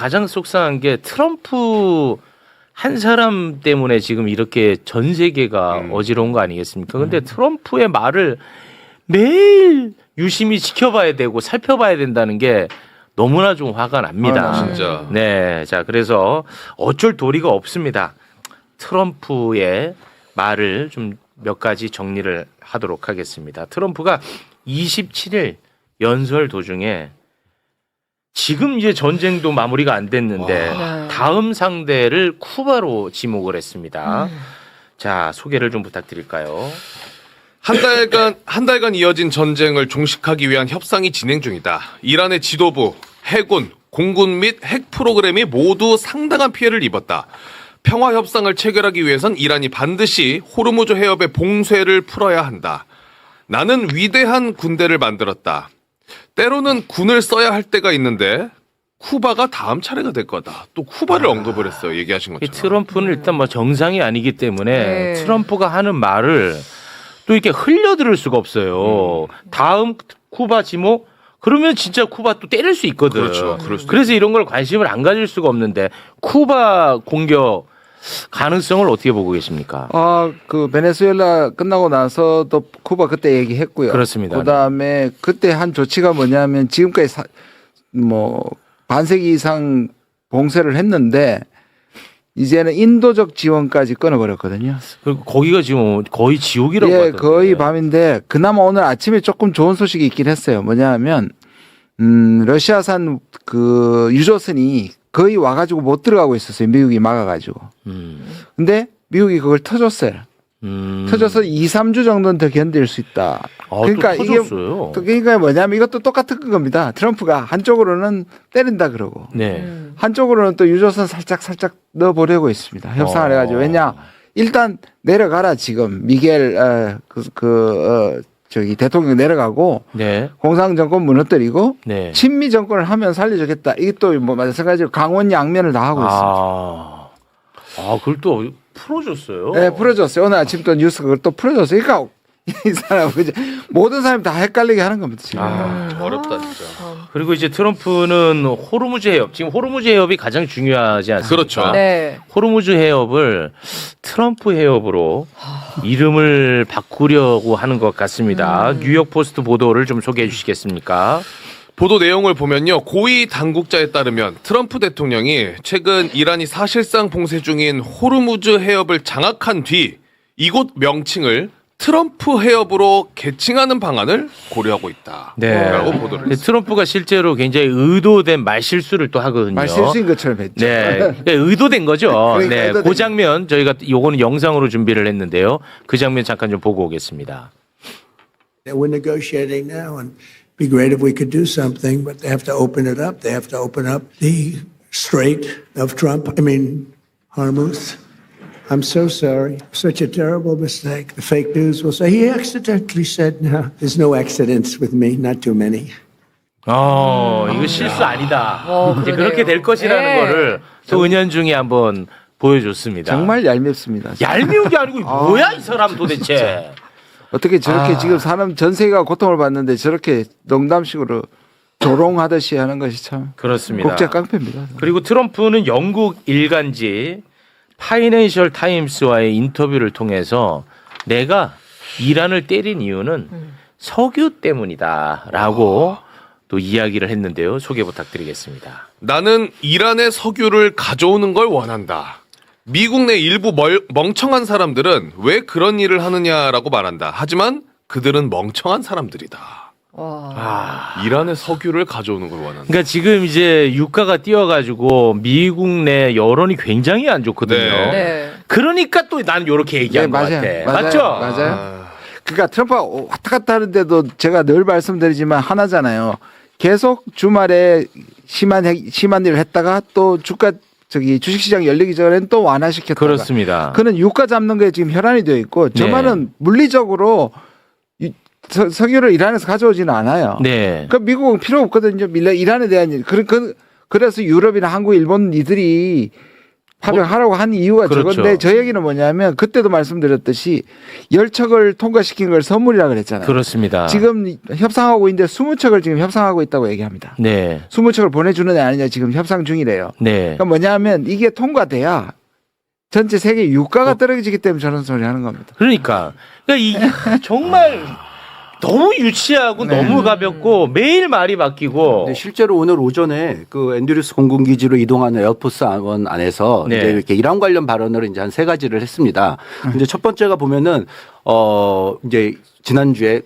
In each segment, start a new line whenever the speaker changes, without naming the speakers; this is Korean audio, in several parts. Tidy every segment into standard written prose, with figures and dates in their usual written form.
가장 속상한 게 트럼프 한 사람 때문에 지금 이렇게 전 세계가 어지러운 거 아니겠습니까? 근데 트럼프의 말을 매일 유심히 지켜봐야 되고 살펴봐야 된다는 게 너무나 좀 화가 납니다.
진짜.
네. 자, 그래서 어쩔 도리가 없습니다. 트럼프의 말을 좀 몇 가지 정리를 하도록 하겠습니다. 트럼프가 27일 연설 도중에 지금 이제 전쟁도 마무리가 안 됐는데 다음 상대를 쿠바로 지목을 했습니다. 자, 소개를 좀 부탁드릴까요?
한 달간 이어진 전쟁을 종식하기 위한 협상이 진행 중이다. 이란의 지도부, 해군, 공군 및 핵 프로그램이 모두 상당한 피해를 입었다. 평화 협상을 체결하기 위해선 이란이 반드시 호르무즈 해협의 봉쇄를 풀어야 한다. 나는 위대한 군대를 만들었다. 때로는 군을 써야 할 때가 있는데 쿠바가 다음 차례가 될 거다. 또 쿠바를 언급을 했어요. 얘기하신
이
것처럼.
트럼프는 일단 뭐 정상이 아니기 때문에
네.
트럼프가 하는 말을 또 이렇게 흘려들을 수가 없어요. 다음 쿠바 지목 그러면 진짜 쿠바 또 때릴 수 있거든.
그렇죠. 그럴 수도
그래서 이런 걸 관심을 안 가질 수가 없는데 쿠바 공격 가능성을 어떻게 보고 계십니까?
그 베네수엘라 끝나고 나서도 쿠바 그때 얘기했고요.
그렇습니다.
그다음에 그때 한 조치가 뭐냐면 지금까지 반세기 이상 봉쇄를 했는데 이제는 인도적 지원까지 끊어버렸거든요.
그리고 거기가 지금 거의 지옥이라고
예,
하던데.
거의 밤인데 그나마 오늘 아침에 조금 좋은 소식이 있긴 했어요. 뭐냐면 러시아산 그 유조선이 거의 와가지고 못 들어가고 있었어요. 미국이 막아가지고. 근데 미국이 그걸 터줬어요. 터져서 2, 3주 정도는 더 견딜 수 있다. 그러니까
또
이게
터졌어요.
그러니까 뭐냐면 이것도 똑같은 겁니다. 트럼프가 한쪽으로는 때린다 그러고
네.
한쪽으로는 또 유조선 살짝 넣어보려고 있습니다. 협상을 해가지고 왜냐 일단 내려가라 지금 미겔 저기 대통령 내려가고
네.
공산 정권 무너뜨리고
네.
친미 정권을 하면 살려주겠다. 이게 또 뭐 마찬가지로 강원 양면을 다 하고 있습니다.
그걸 또 풀어줬어요.
네, 풀어줬어요. 오늘 아침 또 뉴스 그걸 또 풀어줬어요. 그러니까 이 사람 이제 모든 사람이 다 헷갈리게 하는 겁니다. 지금.
어렵다 진짜.
그리고 이제 트럼프는 호르무즈 해협, 지금 호르무즈 해협이 가장 중요하지 않습니까?
그렇죠.
네.
호르무즈 해협을 트럼프 해협으로 이름을 바꾸려고 하는 것 같습니다. 뉴욕 포스트 보도를 좀 소개해 주시겠습니까?
보도 내용을 보면요. 고위 당국자에 따르면 트럼프 대통령이 최근 이란이 사실상 봉쇄 중인 호르무즈 해협을 장악한 뒤 이곳 명칭을 트럼프 해협으로 개칭하는 방안을 고려하고 있다.
네.
라고 보도를 했습니다.
트럼프가 실제로 굉장히 의도된 말실수를 또 하거든요.
말실수인 것처럼 했죠.
네, 네, 의도된 거죠.
그러니까
네,
의도된
그 장면 저희가 요거는 영상으로 준비를 했는데요. 그 장면 잠깐 좀 보고 오겠습니다.
We're negotiating now, and it'd be great if we could do something, but they have to open it up. They have to open up the Strait of Hormuz. I'm so sorry. Such a terrible mistake. The fake news will say he accidentally said, no, there's no accidents with me, not too many.
이거 실수 아니다. 이제
그러네요.
그렇게 될 것이라는
네.
거를 또 은연중에 한번 보여줬습니다.
정말 얄밉습니다.
얄미운 게 아니고 뭐야 이 사람 도대체.
어떻게 저렇게 지금 사람 전 세계가 고통을 받는데 저렇게 농담식으로 조롱하듯이 하는 것이 참
그렇습니다.
국제 깡패입니다.
그리고 트럼프는 영국 일간지 파이낸셜 타임스와의 인터뷰를 통해서 내가 이란을 때린 이유는 석유 때문이다라고 또 이야기를 했는데요. 소개 부탁드리겠습니다.
나는 이란의 석유를 가져오는 걸 원한다. 미국 내 일부 멍청한 사람들은 왜 그런 일을 하느냐라고 말한다. 하지만 그들은 멍청한 사람들이다. 이란의 석유를 가져오는 걸 원한다.
그러니까 지금 이제 유가가 뛰어가지고 미국 내 여론이 굉장히 안 좋거든요.
네.
네.
그러니까 또 나는 이렇게 얘기한 것 같아. 맞죠?
맞아요. 그러니까 트럼프가 왔다 갔다 하는데도 제가 늘 말씀드리지만 하나잖아요. 계속 주말에 심한 일을 했다가 또 주식시장 열리기 전엔 또 완화시켰다가.
그렇습니다.
그는 유가 잡는 게 지금 혈안이 되어 있고 저
네.
말은 물리적으로 석유를 이란에서 가져오지는 않아요.
네.
그러니까 미국은 필요 없거든요. 이란에 대한 일. 그래서 유럽이나 한국, 일본 이들이 합의하라고 한 이유가
그렇죠.
저건데 저 얘기는 뭐냐면 그때도 말씀드렸듯이 열척을 통과시킨 걸 선물이라고 그랬잖아요.
그렇습니다.
지금 협상하고 있는데 20척을 지금 협상하고 있다고 얘기합니다.
네.
20척을 보내주느냐 아니냐 지금 협상 중이래요.
네.
그러니까 뭐냐면 이게 통과돼야 전체 세계 유가가 떨어지기 때문에 저런 소리 하는 겁니다.
그러니까 이게 정말 너무 유치하고
네.
너무 가볍고 매일 말이 바뀌고
네, 실제로 오늘 오전에 그 앤드류스 공군기지로 이동하는 에어포스 원 안에서
네.
이제 이렇게 이란 관련 발언을 이제 한 3가지를 했습니다. 이제 첫 번째가 보면은 이제 지난주에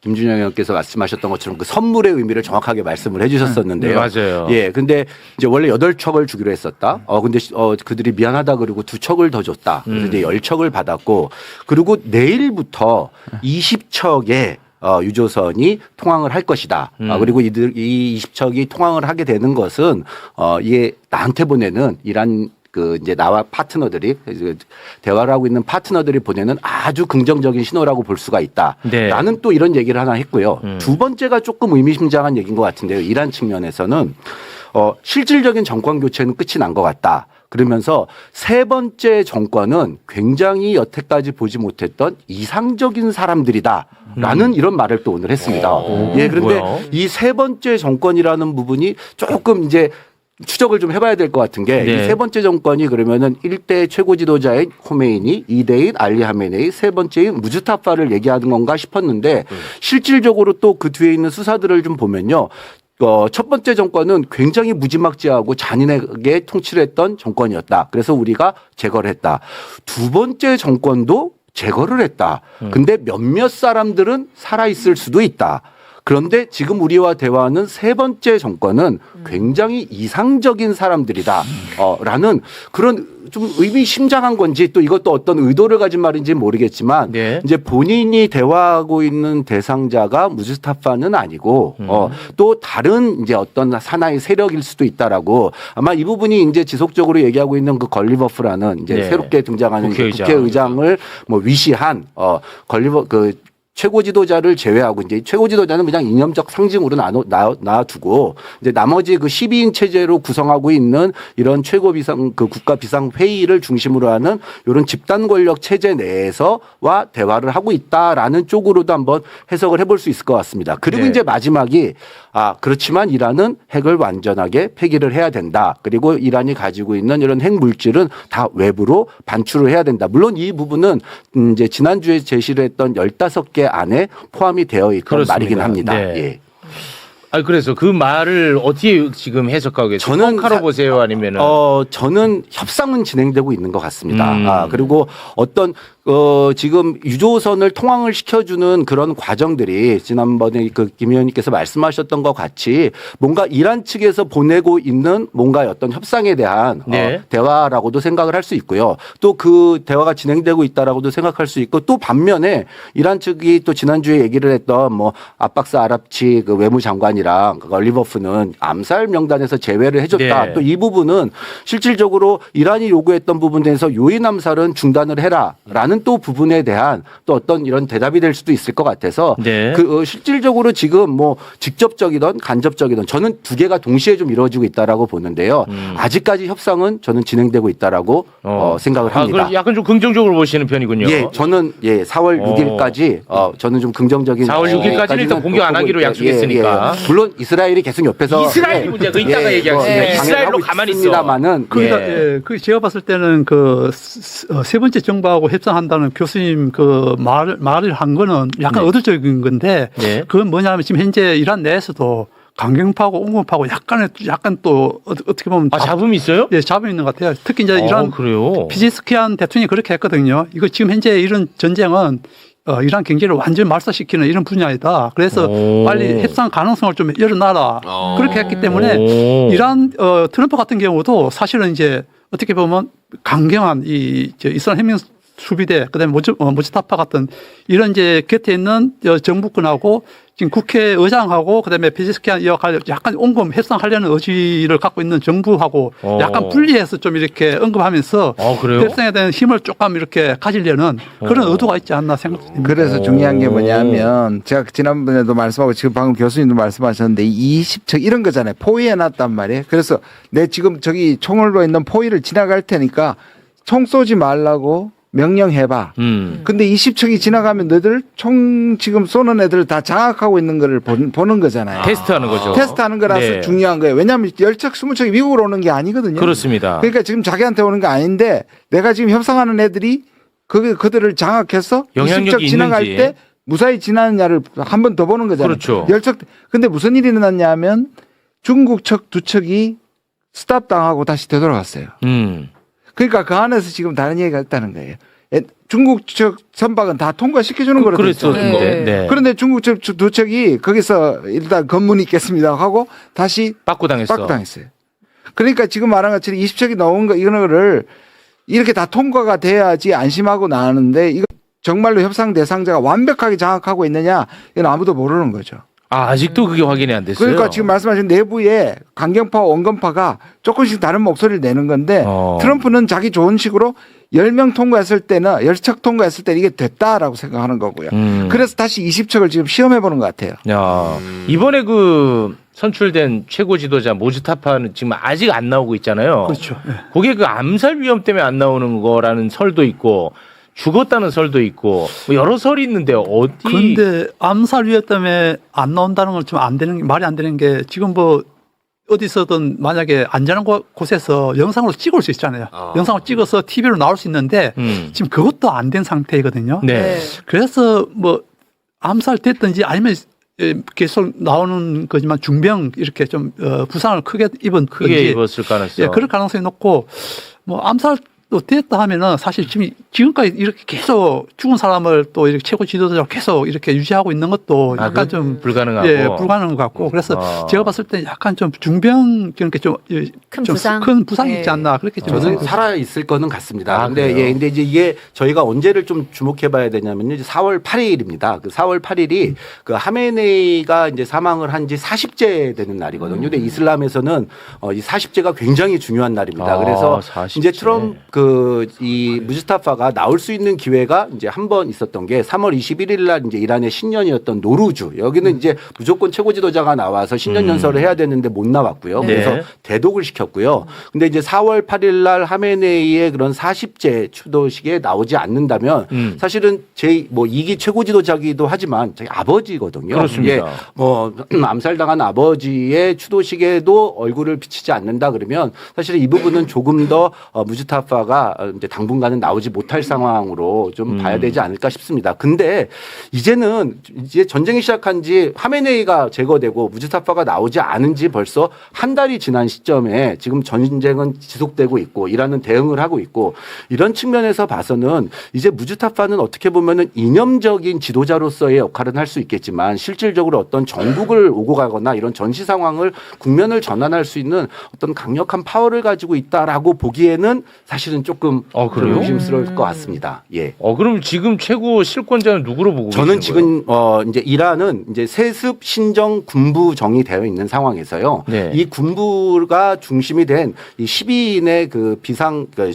김준영 의원께서 말씀하셨던 것처럼 그 선물의 의미를 정확하게 말씀을 해주셨었는데요.
네, 맞아요.
예, 근데 이제 원래 8척을 주기로 했었다. 근데 그들이 미안하다 그리고 2척을 더 줬다. 그래서 이제 10척을 받았고 그리고 내일부터 20척의 유조선이 통항을 할 것이다. 그리고 이 20척이 통항을 하게 되는 것은 이게 나한테 보내는 이란 이제 나와 파트너들이 대화를 하고 있는 파트너들이 보내는 아주 긍정적인 신호라고 볼 수가 있다.
네.
나는 또 이런 얘기를 하나 했고요. 두 번째가 조금 의미심장한 얘기인 것 같은데요. 이란 측면에서는 실질적인 정권 교체는 끝이 난 것 같다. 그러면서 세 번째 정권은 굉장히 여태까지 보지 못했던 이상적인 사람들이다라는 이런 말을 또 오늘 했습니다. 예, 그런데
뭐야?
이 세 번째 정권이라는 부분이 조금 이제 추적을 좀 해봐야 될 것 같은 게 이
네.
세 번째 정권이 그러면은 1대 최고 지도자인 호메이니, 2대인 알리 하메네이, 세 번째인 무즈타파를 얘기하는 건가 싶었는데 실질적으로 또 그 뒤에 있는 수사들을 좀 보면요. 첫 번째 정권은 굉장히 무지막지하고 잔인하게 통치를 했던 정권이었다. 그래서 우리가 제거를 했다. 두 번째 정권도 제거를 했다. 근데 몇몇 사람들은 살아있을 수도 있다. 그런데 지금 우리와 대화하는 세 번째 정권은 굉장히 이상적인 사람들이다. 라는 그런 좀 의미심장한 건지 또 이것도 어떤 의도를 가진 말인지 모르겠지만
네.
이제 본인이 대화하고 있는 대상자가 무스타파는 아니고 또 다른 이제 어떤 하나의 세력일 수도 있다라고 아마 이 부분이 이제 지속적으로 얘기하고 있는 그 걸리버프라는 이제
네.
새롭게 등장하는
국회의장.
국회의장을 뭐 위시한 걸리버 최고 지도자를 제외하고 이제 최고 지도자는 그냥 이념적 상징으로 놔두고 이제 나머지 그 12인 체제로 구성하고 있는 이런 최고 비상 그 국가 비상 회의를 중심으로 하는 이런 집단 권력 체제 내에서와 대화를 하고 있다라는 쪽으로도 한번 해석을 해볼 수 있을 것 같습니다. 그리고
네.
이제 마지막이 그렇지만 이란은 핵을 완전하게 폐기를 해야 된다. 그리고 이란이 가지고 있는 이런 핵 물질은 다 외부로 반출을 해야 된다. 물론 이 부분은 이제 지난주에 제시를 했던 15개 안에 포함이 되어 있던
그렇습니다.
말이긴 합니다.
네.
예.
그래서 그 말을 어떻게 지금 해석하고 계세요?
저는
뻥카로 보세요 아니면은
저는 협상은 진행되고 있는 것 같습니다.
음.
그리고 어떤 지금 유조선을 통항을 시켜주는 그런 과정들이 지난번에 그 김 의원님께서 말씀하셨던 것 같이 뭔가 이란 측에서 보내고 있는 뭔가 어떤 협상에 대한
네.
대화라고도 생각을 할 수 있고요. 또 그 대화가 진행되고 있다라고도 생각할 수 있고 또 반면에 이란 측이 또 지난주에 얘기를 했던 뭐 압박스 아랍치 그 외무장관이랑 그 얼리버프는 암살 명단에서 제외를 해줬다.
네.
또 이 부분은 실질적으로 이란이 요구했던 부분에서 요인 암살은 중단을 해라라는 또 부분에 대한 또 어떤 이런 대답이 될 수도 있을 것 같아서
네.
실질적으로 지금 뭐 직접적이든 간접적이든 저는 두 개가 동시에 좀 이루어지고 있다라고 보는데요. 아직까지 협상은 저는 진행되고 있다라고 생각을 합니다.
그럼 약간 좀 긍정적으로 보시는 편이군요.
예, 저는 4월 6일까지 저는 좀 긍정적인
4월 6일까지는 일단 공격 안 하기로 약속했으니까.
물론 이스라엘이 계속 옆에서
이스라엘이 문제가 이따가 얘기하겠습니다. 이스라엘로 가만히 있어.
있습니다만은
그러니까 그 제가 봤을 때는 그 세 번째 정부하고 협상한다는 교수님 그 말을 한 거는 약간 의도적인 건데
네.
그건 뭐냐면 지금 현재 이란 내에서도 강경파하고 옹호파하고 약간 또 어떻게 보면
잡음이 있어요?
예, 잡음이 있는 것 같아요. 특히 이제 이란
그래요.
피지스키안 대통령이 그렇게 했거든요. 이거 지금 현재 이런 전쟁은 이란 경제를 완전히 말살시키는 이런 분야이다. 그래서 빨리 협상 가능성을 좀 열어놔라. 그렇게 했기 때문에 이란 트럼프 같은 경우도 사실은 이제 어떻게 보면 강경한 이스라엘 수비대, 그다음에 무지타파 같은 이런 이제 곁에 있는 정부권하고 지금 국회의장하고 그다음에 페제스키안 역할 약간 온검 협상하려는 의지를 갖고 있는 정부하고 약간 분리해서 좀 이렇게 언급하면서
그래요?
협상에 대한 힘을 조금 이렇게 가지려는 그런 의도가 있지 않나 생각됩니다.
그래서 중요한 게 뭐냐면 제가 지난번에도 말씀하고 지금 방금 교수님도 말씀하셨는데 20척 이런 거잖아요. 포위해 놨단 말이에요. 그래서 내 지금 저기 총을로 있는 포위를 지나갈 테니까 총 쏘지 말라고 명령해봐. 근데 20척이 지나가면 너희들 총 지금 쏘는 애들 다 장악하고 있는 거를 보는 거잖아요.
테스트하는 거죠.
테스트하는 거라서
네. 중요한
중요한 거예요. 왜냐하면 10척, 20척이 미국으로 오는 게 아니거든요.
그렇습니다.
그러니까 지금 자기한테 오는 게 아닌데 내가 지금 협상하는 애들이 그들을 장악해서
영향력이
20척 지나갈
있는지.
때 무사히 지나느냐를 한 번 더 보는 거잖아요.
그렇죠.
10척. 근데 무슨 일이 일어났냐면 중국 척 2척이 스탑 당하고 다시 되돌아갔어요. 그러니까 그 안에서 지금 다른 얘기가 있다는 거예요. 중국 측 선박은 다 통과시켜주는 거로 돼 있잖아요.
그랬었는데. 네.
그런데 중국 측 2척이 거기서 일단 검문이 있겠습니다 하고 다시
빠꾸 당했어.
빠꾸당했어요. 그러니까 지금 말한 것처럼 20척이 나온 거 이거를 이렇게 다 통과가 돼야지 안심하고 나왔는데 이거 정말로 협상 대상자가 완벽하게 장악하고 있느냐 이건 아무도 모르는 거죠.
아직도 그게 확인이 안 됐어요.
그러니까 지금 말씀하신 내부에 강경파와 원건파가 조금씩 다른 목소리를 내는 건데 트럼프는 자기 좋은 식으로 10명 통과했을 때는 10척 통과했을 때 이게 됐다라고 생각하는 거고요. 그래서 다시 20척을 지금 시험해 보는 것 같아요.
야, 이번에 그 선출된 최고 지도자 모즈타파는 지금 아직 안 나오고 있잖아요.
그렇죠. 네.
그게 그 암살 위험 때문에 안 나오는 거라는 설도 있고 죽었다는 설도 있고 뭐 여러 설이 있는데 어디?
그런데 암살 위협 때문에 안 나온다는 건 좀 안 되는 게 말이 안 되는 게 지금 뭐 어디서든 만약에 안전한 곳에서 영상으로 찍을 수 있잖아요. 영상을 찍어서 TV로 나올 수 있는데 지금 그것도 안 된 상태거든요.
네.
그래서 뭐 암살 됐든지 아니면 계속 나오는 거지만 중병 이렇게 좀 부상을 크게 입은
크게
건지
입었을 가능성.
예, 그럴 가능성이 높고 뭐 암살도 됐다 하면은 사실 지금까지 이렇게 계속 죽은 사람을 또 이렇게 최고 지도자로 계속 이렇게 유지하고 있는 것도 약간 좀
불가능하고.
예, 불가능한 것 같고 그래서 제가 봤을 때 약간 좀 중병 이렇게
큰 부상?
큰 부상이
네.
있지 않나 그렇게 좀
저는
생각해요.
살아 있을 거는 같습니다.
아,
근데
그래요?
예, 근데 이제 이게 저희가 언제를 좀 주목해 봐야 되냐면요. 이제 4월 8일입니다. 그 4월 8일이 그 하메네이가 이제 사망을 한 지 40째 되는 날이거든요. 근데 이슬람에서는 이 40제가 굉장히 중요한 날입니다.
아,
그래서
40째.
이제 트럼프 이 무스타파가 나올 수 있는 기회가 이제 한 번 있었던 게 3월 21일 날 이제 이란의 신년이었던 노루주. 여기는 이제 무조건 최고 지도자가 나와서 신년 연설을 해야 되는데 못 나왔고요.
네.
그래서 대독을 시켰고요. 근데 이제 4월 8일 날 하메네이의 그런 40제 추도식에 나오지 않는다면 사실은 제 뭐 2기 최고 지도자기도 하지만 저희 아버지거든요.
그렇습니다.
이게 뭐 암살당한 아버지의 추도식에도 얼굴을 비치지 않는다 그러면 사실 이 부분은 조금 더 무스타파가 이제 당분간은 나오지 못할 상황으로 좀 봐야 되지 않을까 싶습니다. 근데 이제는 이제 전쟁이 시작한 지 하메네이가 제거되고 무스타파가 나오지 않은 지 벌써 한 달이 지난 시점에 지금 전쟁은 지속되고 있고 이란은 대응을 하고 있고 이런 측면에서 봐서는 이제 무스타파는 어떻게 보면은 이념적인 지도자로서의 역할은 할 수 있겠지만 실질적으로 어떤 전국을 오고 가거나 이런 전시 상황을 국면을 전환할 수 있는 어떤 강력한 파워를 가지고 있다라고 보기에는 사실은 조금
그래요?
의심스러울 것 같습니다. 예.
그럼 지금 최고 실권자는 누구로 보고
저는
계시는 거예요?
지금 이제 이란은 이제 세습 신정 군부정이 되어 있는 상황에서요.
네.
이 군부가 중심이 된 이 12인의 그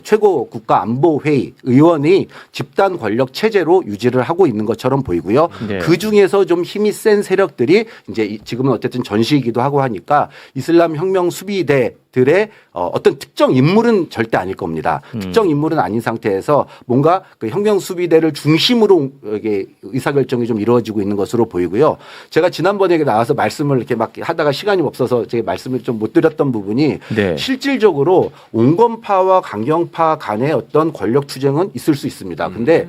최고 국가안보회의 의원이 집단 권력 체제로 유지를 하고 있는 것처럼 보이고요.
네.
그 중에서 좀 힘이 센 세력들이 이제 지금은 어쨌든 전시이기도 하고 하니까 이슬람 혁명 수비대들의 어떤 특정 인물은 절대 아닐 겁니다. 특정 인물은 아닌 상태에서 뭔가 그 혁명 수비대를 중심으로 이게 의사결정이 좀 이루어지고 있는 것으로 보이고요. 제가 지난번에 나와서 말씀을 이렇게 막 하다가 시간이 없어서 제가 말씀을 좀 못 드렸던 부분이
네.
실질적으로 온건파와 강경파 간의 어떤 권력 투쟁은 있을 수 있습니다. 근데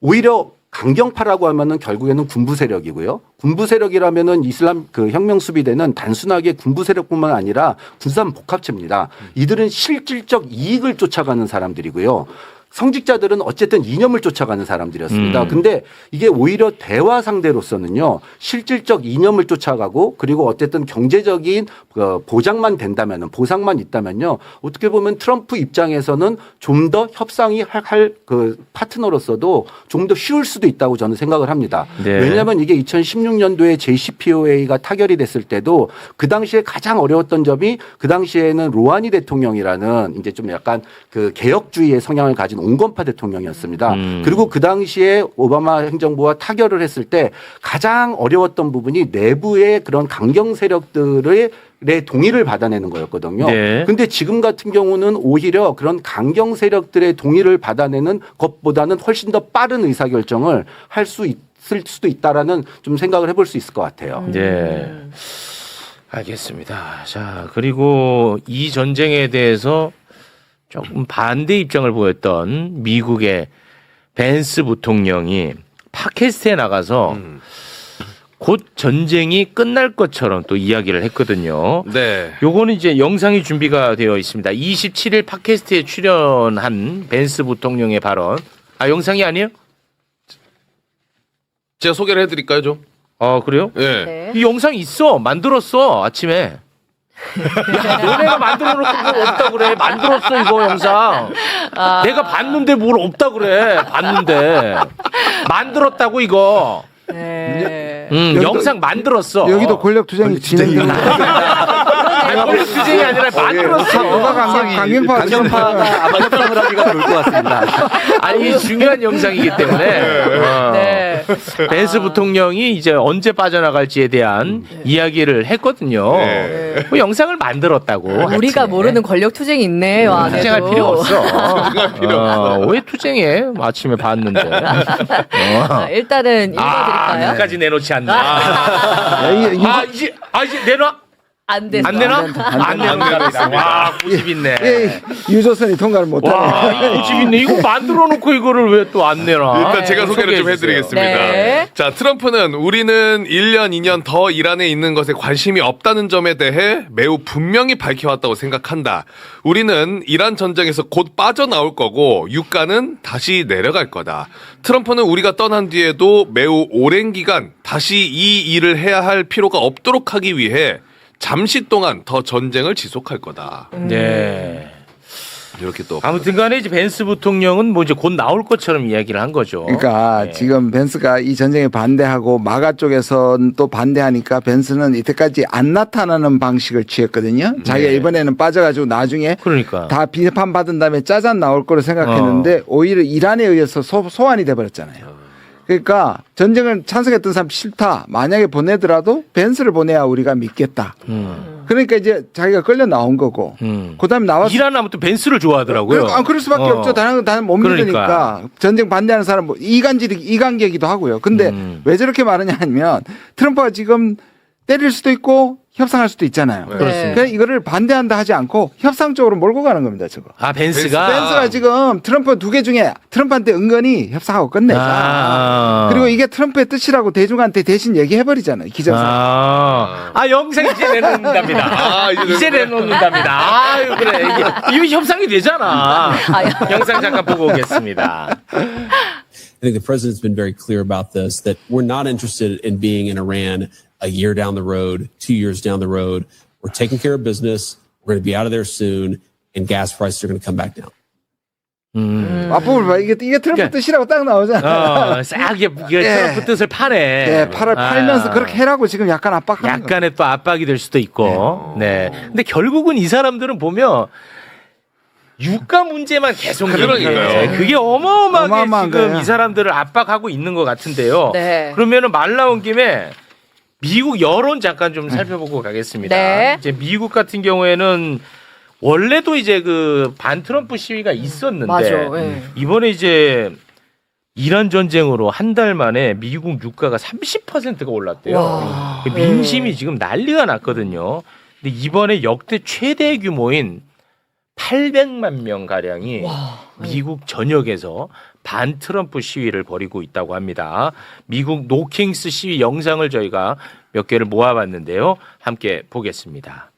오히려 강경파라고 하면은 결국에는 군부 세력이고요. 군부 세력이라면은 이슬람 그 혁명 수비대는 단순하게 군부 세력뿐만 아니라 군산 복합체입니다. 이들은 실질적 이익을 쫓아가는 사람들이고요. 성직자들은 어쨌든 이념을 쫓아가는 사람들이었습니다.
음.
근데 이게 오히려 대화 상대로서는요, 실질적 이념을 쫓아가고 그리고 어쨌든 경제적인 보장만 된다면은, 보상만 있다면요, 어떻게 보면 트럼프 입장에서는 좀 더 협상이 할 그 파트너로서도 좀 더 쉬울 수도 있다고 저는 생각을 합니다.
네.
왜냐하면 이게 2016년도에 JCPOA가 타결이 됐을 때도 그 당시에 가장 어려웠던 점이 그 당시에는 로하니 대통령이라는 이제 좀 약간 그 개혁주의의 성향을 가진 온건파 대통령이었습니다. 그리고 그 당시에 오바마 행정부와 타결을 했을 때 가장 어려웠던 부분이 내부의 그런 강경 세력들의 동의를 받아내는 거였거든요.
네.
근데 지금 같은 경우는 오히려 그런 강경 세력들의 동의를 받아내는 것보다는 훨씬 더 빠른 의사결정을 할 수 있을 수도 있다라는 좀 생각을 해볼 수 있을 것 같아요.
네. 알겠습니다. 자, 그리고 이 전쟁에 대해서 조금 반대 입장을 보였던 미국의 벤스 부통령이 팟캐스트에 나가서 곧 전쟁이 끝날 것처럼 또 이야기를 했거든요.
네.
요거는 이제 영상이 준비가 되어 있습니다. 27일 팟캐스트에 출연한 벤스 부통령의 발언. 아, 영상이 아니에요?
제가 소개를 해드릴까요, 좀?
아, 그래요?
예.
네.
이 영상 있어. 만들었어. 아침에. 야, 너네가 만들어 놓고 뭘 없다 그래. 만들었어, 이거 영상. 내가 봤는데 뭘 없다 그래. 봤는데. 만들었다고, 이거.
네.
여기도-
영상 만들었어.
여기도 권력 투쟁이 진행되고
권력 투쟁이 아니라 만들었어.
강경파가 아마 협상을 하기가 좋을 것 같습니다.
아니, 이게 중요한 영상이기 때문에.
네.
벤스 부통령이 이제 언제 빠져나갈지에 대한 이야기를 했거든요.
네.
그 영상을 만들었다고.
우리가
아침에.
모르는 권력 투쟁이 있네. 요 안에도.
투쟁할 필요 없어.
필요 없어.
왜 투쟁해? 아침에 봤는데.
자, 일단은 읽어드릴까요?
끝까지 내놓지 않네. 이제 내놔?
안 됐어.
안 내놔? 안 내놓는다. 와, 고집 있네.
유조선이 통과를 못하네.
와, 이 고집 있네. 이거 만들어 놓고 이거를 왜 또 안 내놔?
일단 제가 소개를 좀
소개해 주세요.
해드리겠습니다.
네.
자, 트럼프는 우리는 1년, 2년 더 이란에 있는 것에 관심이 없다는 점에 대해 매우 분명히 밝혀왔다고 생각한다. 우리는 이란 전쟁에서 곧 빠져나올 거고 유가는 다시 내려갈 거다. 트럼프는 우리가 떠난 뒤에도 매우 오랜 기간 다시 이 일을 해야 할 필요가 없도록 하기 위해 잠시 동안 더 전쟁을 지속할 거다.
네.
이렇게 또
아무튼 간에 이제 벤스 부통령은 뭐 이제 곧 나올 것처럼 이야기를 한 거죠.
그러니까
네.
지금 벤스가 이 전쟁에 반대하고 마가 쪽에서는 또 반대하니까 벤스는 이때까지 안 나타나는 방식을 취했거든요. 자기가
네.
이번에는 빠져가지고 나중에
그러니까.
다 비판받은 다음에 짜잔 나올 거로 생각했는데 오히려 이란에 의해서 소환이 돼버렸잖아요. 그러니까 전쟁을 찬성했던 사람 싫다. 만약에 보내더라도 벤스를 보내야 우리가 믿겠다. 그러니까 이제 자기가 끌려 나온 거고. 그다음에 나와서
이란 하면 또 벤스를 좋아하더라고요.
그럴 수밖에 없죠. 다른 못
그러니까.
믿으니까 전쟁 반대하는 사람 뭐 이간계기도 하고요. 근데 왜 저렇게 말하냐 하면 트럼프가 지금 때릴 수도 있고 협상할 수도 있잖아요.
그렇습니다.
그러니까 이거를 반대한다 하지 않고 협상 쪽으로 몰고 가는 겁니다. 저거.
아, 벤스가.
벤스가 지금 트럼프 두 개 중에 트럼프한테 은근히 협상하고 끝내자.
아.
그리고 이게 트럼프의 뜻이라고 대중한테 대신 얘기해버리잖아요. 기자사.
영상 이제 내놓는답니다. 이제 내놓는답니다. 아유, 그래. 이게 협상이 되잖아. 영상 잠깐 보고 오겠습니다.
I think the president's been very clear about this, that we're not interested in being in Iran a year down the road, 2 years down the road. We're taking care of business. We're going to be out of there soon, and gas prices are going to come back down.
앞부분을 봐. 이게 트럼프 뜻이라고 딱 나오잖아.
싹 이게 트럼프 뜻을 파네.
네, 팔면서 그렇게 해라고 지금 약간 압박하는 거예요.
약간의 또 압박이 될 수도 있고. 네. 근데 결국은 이 사람들은 보면 유가 문제만 계속
그러니까요.
얘기해요. 그게 어마어마하게
어마어마한
지금
거예요.
이 사람들을 압박하고 있는 것 같은데요.
네.
그러면은 말 나온 김에 미국 여론 잠깐 좀 살펴보고 가겠습니다.
네.
이제 미국 같은 경우에는 원래도 이제 그 반트럼프 시위가 있었는데
맞아. 네.
이번에 이제 이란 전쟁으로 한 달 만에 미국 유가가 30%가 올랐대요.
와.
그 민심이 지금 난리가 났거든요. 근데 이번에 역대 최대 규모인 800만 명 가량이 미국 전역에서 반트럼프 시위를 벌이고 있다고 합니다. 미국 노킹스 시위 영상을 저희가 몇 개를 모아봤는데요. 함께 보겠습니다.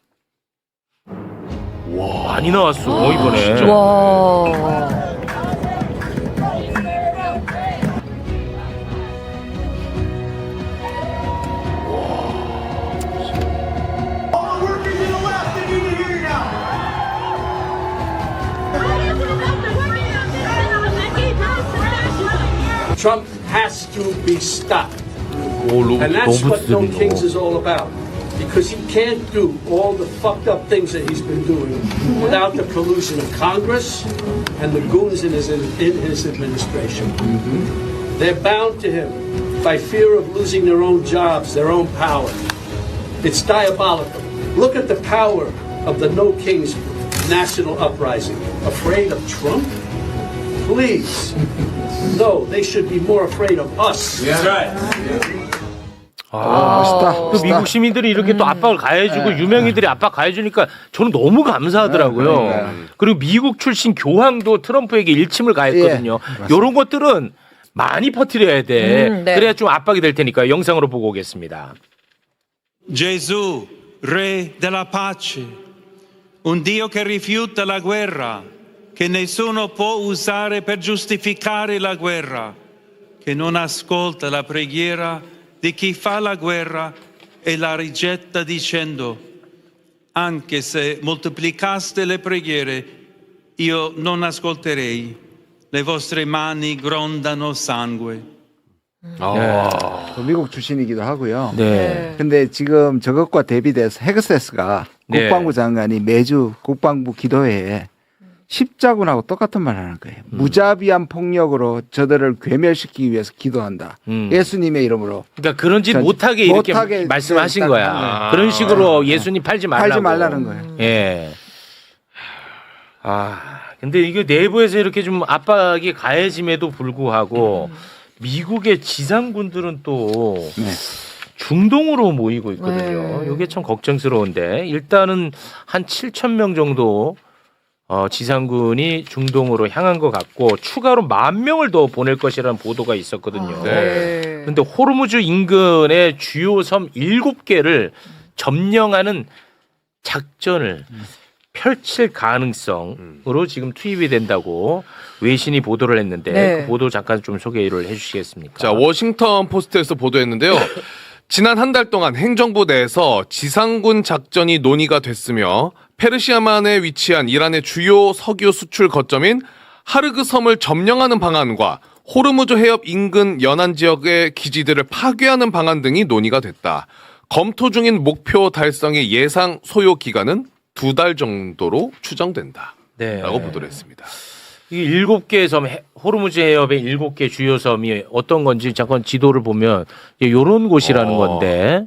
와, 많이 나왔어 이번에.
와.
Trump has to be stopped.
오,
And that's what No
로봇들이
Kings is all about. Because he can't do all the fucked up things that he's been doing without the collusion of Congress and the goons in his administration. They're bound to him by fear of losing their own jobs, their own power. It's diabolical. Look at the power of the No Kings national uprising. Afraid of Trump? Please. No, they should be more afraid of us. That's right.
멋있다.
또 미국 시민들이 이렇게 또 압박을 가해주고 유명인들이 압박 가해주니까 저는 너무 감사하더라고요. 그리고 미국 출신 교황도 트럼프에게 일침을 가했거든요. 이런 것들은 많이 퍼뜨려야 돼.
네.
그래야 좀 압박이 될 테니까 영상으로 보고 오겠습니다.
Gesù, Re della pace, un Dio che rifiuta la guerra, che nessuno può usare per giustificare la guerra, che non ascolta la preghiera di chi fa la guerra e la rigetta dicendo: anche se moltiplicaste le preghiere, io non ascolterei. Le vostre mani grondano sangue.
또 미국 출신이기도 하고요.
네.
근데 지금 저것과 대비돼서 헤그세스가
네.
국방부 장관이 매주 국방부 기도회에 십자군하고 똑같은 말 하는 거예요. 무자비한 폭력으로 저들을 괴멸시키기 위해서 기도한다. 예수님의 이름으로.
그러니까 그런 짓
전-
못하게 이렇게
못하게
말씀하신
딱
거야.
하는
그런 식으로 예수님 팔지 말라고.
팔지 말라는 거예요.
예. 근데 이게 내부에서 이렇게 좀 압박이 가해짐에도 불구하고 미국의 지상군들은 또
네.
중동으로 모이고 있거든요.
네.
이게 참 걱정스러운데 일단은 한 7천 명 정도 지상군이 중동으로 향한 것 같고 추가로 10,000명을 더 보낼 것이라는 보도가 있었거든요.
네.
근데 호르무즈 인근의 주요 섬 7개를 점령하는 작전을 펼칠 가능성으로 지금 투입이 된다고 외신이 보도를 했는데
네.
그 보도 잠깐 좀 소개를 해주시겠습니까?
자, 워싱턴 포스트에서 보도했는데요. 지난 한 달 동안 행정부 내에서 지상군 작전이 논의가 됐으며 페르시아만에 위치한 이란의 주요 석유 수출 거점인 하르그 섬을 점령하는 방안과 호르무즈 해협 인근 연안 지역의 기지들을 파괴하는 방안 등이 논의가 됐다. 검토 중인 목표 달성의 예상 소요 기간은 2달 정도로 추정된다.
네.
라고 보도를 했습니다.
이 7개의 섬, 호르무즈 해협의 7개 주요 섬이 어떤 건지 잠깐 지도를 보면 이런 곳이라는 건데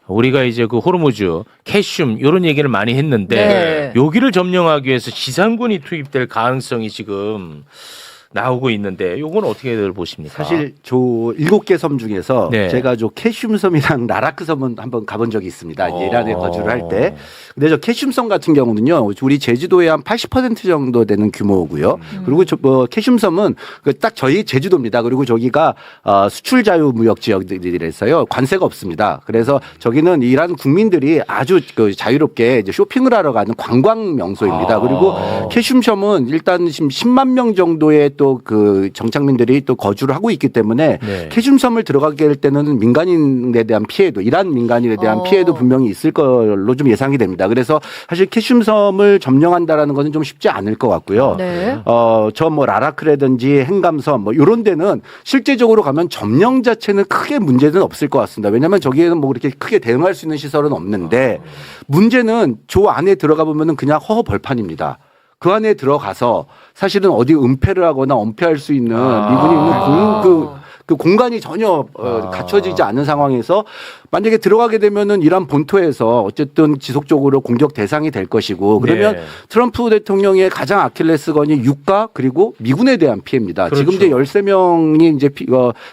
우리가 이제 그 호르무즈, 캐슘 이런 얘기를 많이 했는데
네.
여기를 점령하기 위해서 지상군이 투입될 가능성이 지금 나오고 있는데 요건 어떻게들 보십니까?
사실 저 7개 섬 중에서
네.
제가 저 캐슘 섬이랑 라라크 섬은 한번 가본 적이 있습니다. 이제 이란에 거주를 할 때. 근데 저 캐슘 섬 같은 경우는요, 우리 제주도의 한 80% 정도 되는 규모고요. 그리고 저 캐슘 섬은 딱 저희 제주도입니다. 그리고 저기가 수출 자유 무역 지역들이라서요 관세가 없습니다. 그래서 저기는 이란 국민들이 아주 그 자유롭게 이제 쇼핑을 하러 가는 관광 명소입니다. 그리고 캐슘 섬은 일단 지금 10만 명 정도의 또 그 정착민들이 또 거주를 하고 있기 때문에
네.
캐슘섬을 들어가게 될 때는 민간인에 대한 피해도 이란 민간인에 대한 피해도 분명히 있을 걸로 좀 예상이 됩니다. 그래서 사실 캐슘섬을 점령한다라는 것은 좀 쉽지 않을 것 같고요.
네.
저 뭐 라라크라든지 행감섬 뭐 이런 데는 실제적으로 가면 점령 자체는 크게 문제는 없을 것 같습니다. 왜냐하면 저기에는 뭐 그렇게 크게 대응할 수 있는 시설은 없는데 문제는 저 안에 들어가 보면은 그냥 허허 벌판입니다. 그 안에 들어가서 사실은 어디 은폐를 하거나 엄폐할 수 있는 미군이 있는 그 공간이 전혀 갖춰지지 않은 상황에서 만약에 들어가게 되면은 이란 본토에서 어쨌든 지속적으로 공격 대상이 될 것이고 그러면
네.
트럼프 대통령의 가장 아킬레스건이 유가 그리고 미군에 대한 피해입니다.
그렇죠.
지금 이제 13명이 이제